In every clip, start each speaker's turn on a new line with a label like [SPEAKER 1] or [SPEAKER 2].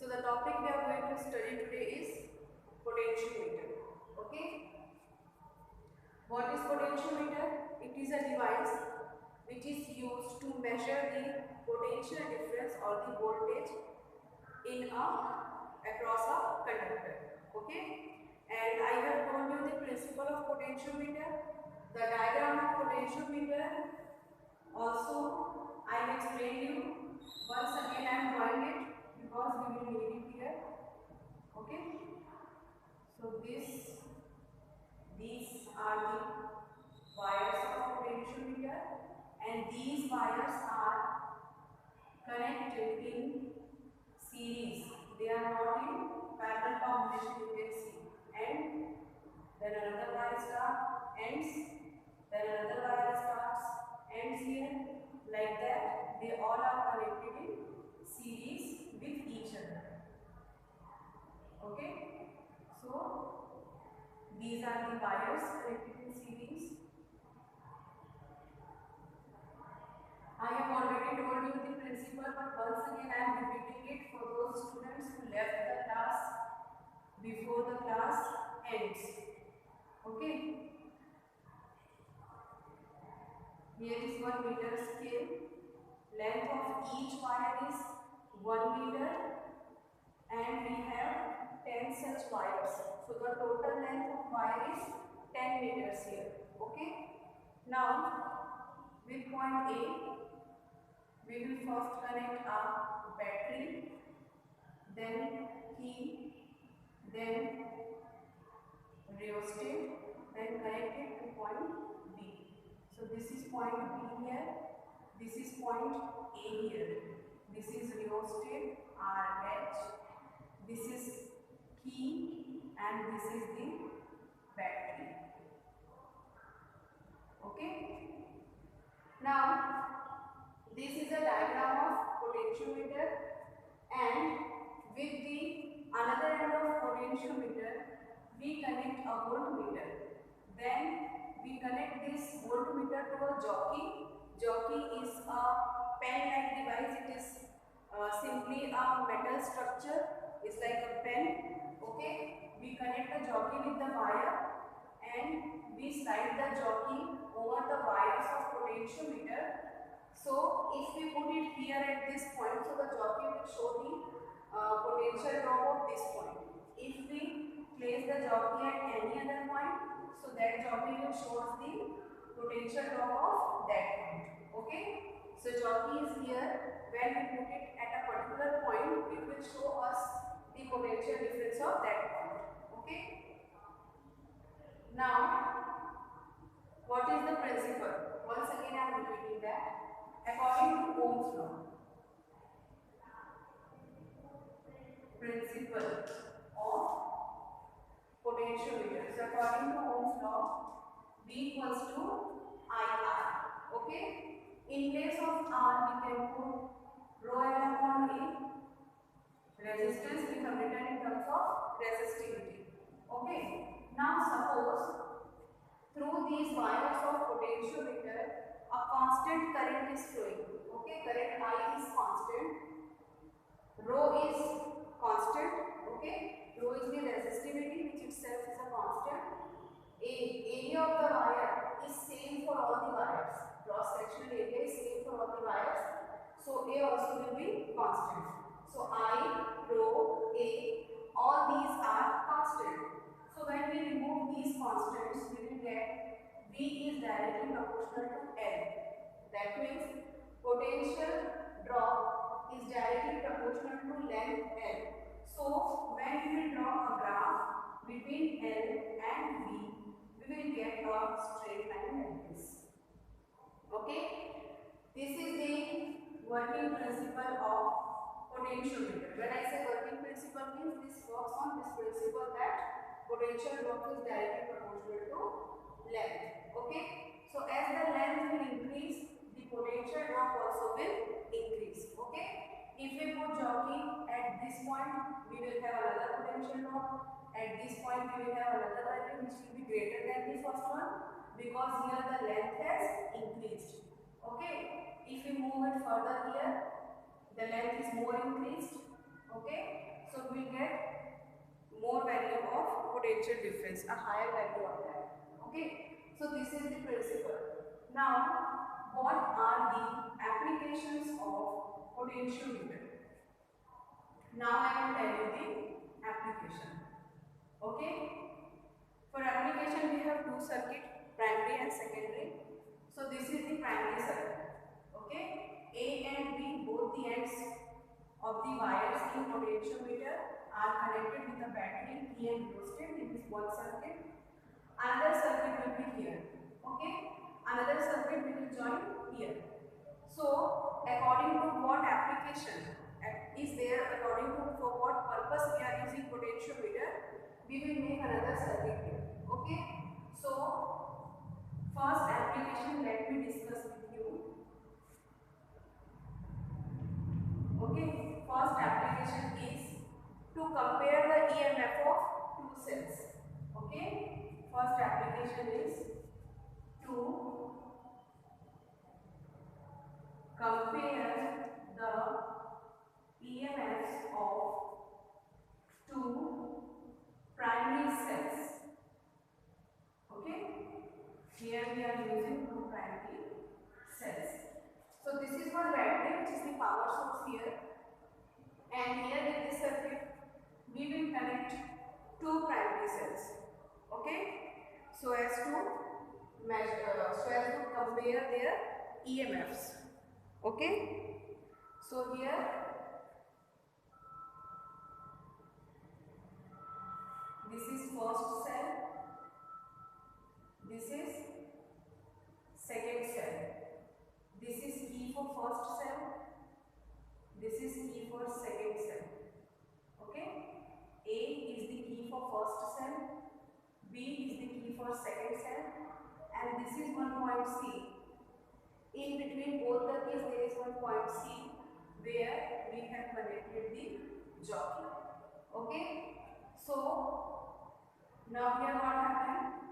[SPEAKER 1] So the topic we are going to study today is potentiometer. Okay. What is potentiometer? It is a device which is used to measure the potential difference or the voltage in across a conductor. Okay. And I have told you the principle of potentiometer, the diagram of potentiometer. Also, I will explain you. Once again, I am drawing it because we will need it here. Okay. So these are the wires of potentiometer, and these wires are connected in series. They are not in parallel combination. You can see, and then another wire ends, then another wire starts, ends here, like that. They all are connected in series with each other. Okay. So these are the wires connected in series. I have already told you the principle, but once again I am repeating it for those students who left the class before the class ends. Okay. Here is 1 meter scale. Length of each wire is 1 meter, and we have 10 such wires. So the total length of wire is 10 meters here. Okay. Now with point A, we will first connect a battery, then key, then rheostat, then connect it to point B. So this is point B here, this is point A here, this is rheostat RH, this is key, and this is the battery. Okay. Now this is a diagram of potentiometer, and with the another end of potentiometer we connect a voltmeter. Then we connect this voltmeter to a jockey. Jockey is a pen-like device. It is simply a metal structure. It's like a pen. Okay. We connect the jockey with the wire, and we slide the jockey over the wires of potentiometer. So if we put it here at this point, so the jockey will show the potential drop of this point. If we place the jockey at any other point, so that jockey will show us the potential drop of that point. Okay. So jockey is here. When we put it at a particular point, it will show us the potential difference of that point. Okay. Now, what is the principle? Once again I am repeating that. According to Ohm's law, principle of potentiometer. So according to Ohm's law, V equals to IR. Okay. In place of R, we can put rho L upon A. Resistance we have written in terms of resistivity. Okay. Now suppose through these wires of potentiometer a constant current is flowing. Okay, current I is constant, rho is constant. Okay, rho is the resistivity which itself is a constant. Area of the wire is same for all the wires. Cross sectional area is same for all the wires. So A also will be constant. So I, rho, A, all these are constant. So when we remove these constants, we will get V is directly proportional to L. That means potential drop is directly proportional to length L. So when we will draw a graph between L and V, we will get a straight line like this. Okay. This is the working principle of potentiometer. When I say working principle means this works on this principle that potential drop is directly proportional to length. Okay. So as the length will increase, the potential drop also will increase. Okay. If we put jockey at this point, we will have another potential drop. At this point, we will have another value which will be greater than the first one, because here the length has increased. Okay. If we move it further here, the length is more increased. Okay. So we will get more value of potential difference, a higher value of that. Okay. So this is the principle. Now, what are the applications of potentiometer? Now I will tell you the application. Okay. For application we have two circuits, primary and secondary. So this is the primary circuit. Okay. A and B, both the ends of the wires in potentiometer are connected with a battery P and rheostat in this one circuit. Another circuit will be here. Okay. Another circuit will join here. So according to what application is there, according to for what purpose we are using potentiometer, we will make another circuit here. Okay. So first application let me discuss with you. Okay, first application is to compare the EMF of two cells. Okay, first application is to compare the EMFs of two primary cells. Okay, here we are using two primary cells. So this is one battery which is the power source here, and here in this circuit we will connect two primary cells. Okay, so as to measure, so as to compare their EMFs. Okay, so here this is first cell, this is second cell. This is key for first cell, this is key for second cell. Okay, A is the key for first cell, B is the key for second cell, and this is one point C. In between both the keys there is one point C where we have connected the jockey. Okay, so now here what happened?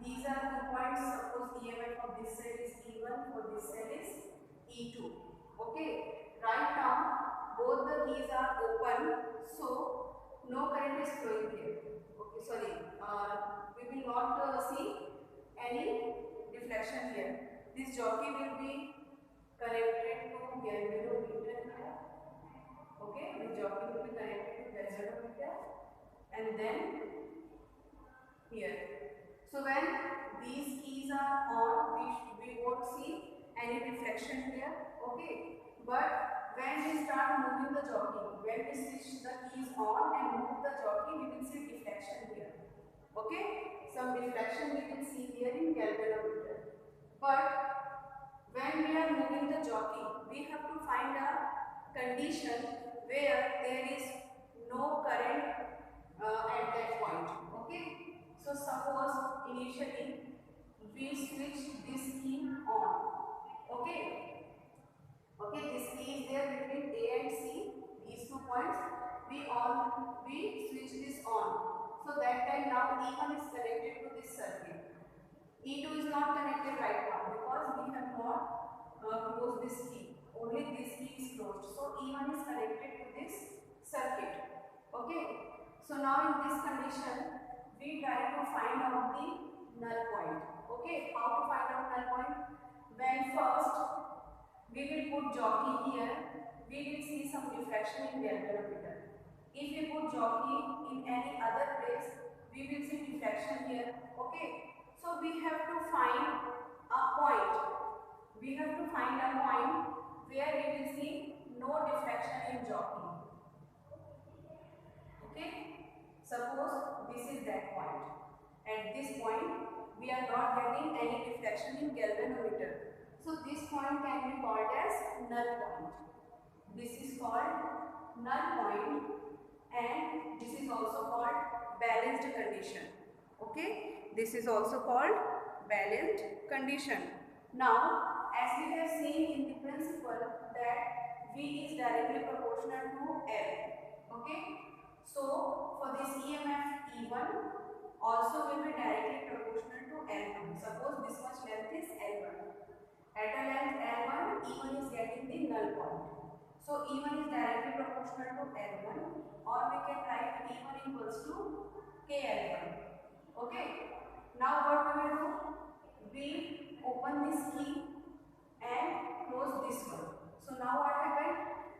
[SPEAKER 1] These are the points. Suppose EMF of this cell is E1, for this cell is E2. Okay, right now both the keys are open, so no current is flowing here. Okay, sorry, we will not see any deflection here. This jockey will be connected to galvanometer here. Okay, the jockey will be connected to galvanometer, and then here. So when these keys are on, we won't see any deflection here. Okay, but when we start moving the jockey, when we switch the keys on and move the jockey, we will see deflection here. Okay, some deflection we can see here in galvanometer. But when we are moving the jockey, we have to find a condition where there is no current at that point. Okay. So suppose initially we switch this key on. Okay. Okay, this key is there between A and C, these 2 points. We switch this on. So that time now E1 is connected to this circuit. E2 is not connected right now because we have not closed this key. Only this key is closed. So E1 is connected to this circuit. Okay. So now in this condition, we try to find out the null point. Okay, how to find out null point? When first we will put jockey here, we will see some deflection in galvanometer. If we put jockey in any other place, we will see deflection here. Okay, so we have to find a point. We have to find a point where we will see no deflection in jockey. Okay. Suppose this is that point. At this point, we are not getting any deflection in galvanometer. So this point can be called as null point. This is called null point, and this is also called balanced condition. Okay, this is also called balanced condition. Now, as we have seen in the principle that V is directly proportional to L. Okay. So, for this EMF E1 also will be directly proportional to L1. Suppose this much length is L1. At a length L1, E1 is getting the null point. So E1 is directly proportional to L1, or we can write E1 equals to KL1. Okay. Now what we will do? We open this key and close this one. So now what happened?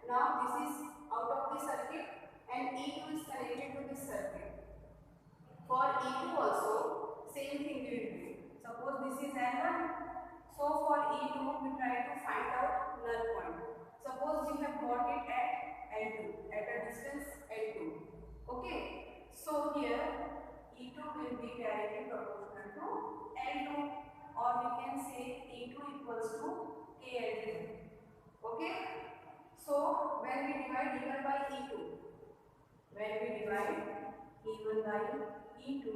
[SPEAKER 1] Now this is out of the circuit and E2 is connected to this circuit. For E2 also, same thing we will do. Suppose this is L1. So for E2, we try to find out null point. Suppose we have got it at L2, at a distance L2. Okay. So here E2 will be directly proportional to L2, or we can say E2 equals to KL2. Okay. So when we divide E1 by E2, when we divide E1 by E2,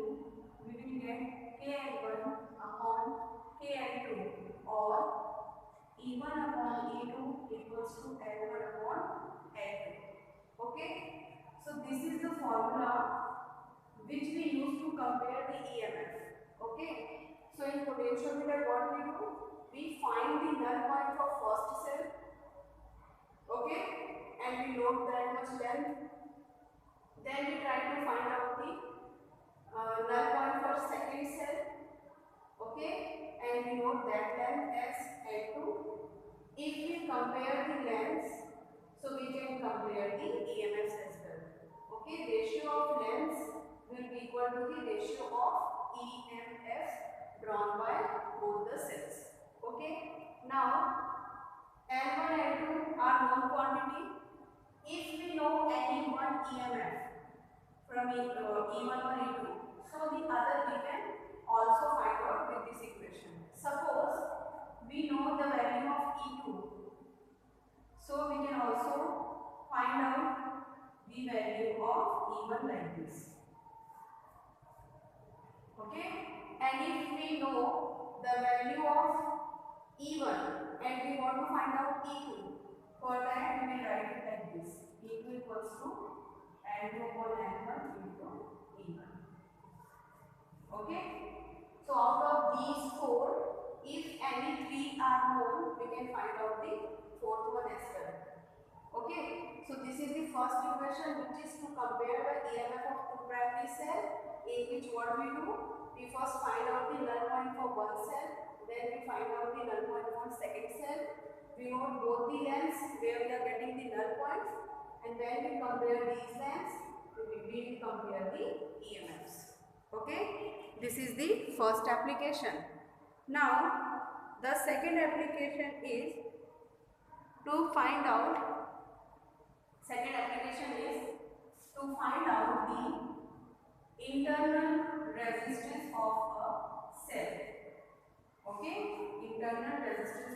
[SPEAKER 1] we will get KL1 upon KL2, or E1 upon E2 equals to L1 upon L2. Okay. So this is the formula which we use to compare the EMF. Okay. So in potentiometer what we do? We find the null point for first cell. Okay. And we note that much length. Then we try to find out the null point for second cell. Okay. And we note that length as L2. If we compare the lengths, so we can compare the EMFs as well. Okay. Ratio of lengths will be equal to the ratio of EMF drawn by both the cells. Okay. Now L1 and L2 are known quantity. If we know any one EMF from E1 or E2, so the other we can also find out with this equation. Suppose we know the value of E2, so we can also find out the value of E1 like this. Okay. And if we know the value of E1 and we want to find out E2, for that we will write it like this: E2 equals to L2 upon L1 into E1. Okay. So out of these four, if any three are known, we can find out the fourth one as well. Okay. So this is the first equation, which is to compare the EMF of two primary cell, in which what we do? We first find out the null point for one cell, then we find out the null point for second cell. We note both the lengths where we are getting the null points, and when we compare these lengths, we will compare the EMFs. Okay. This is the first application. Now the second application is to find out the internal resistance of a cell. Okay. Internal resistance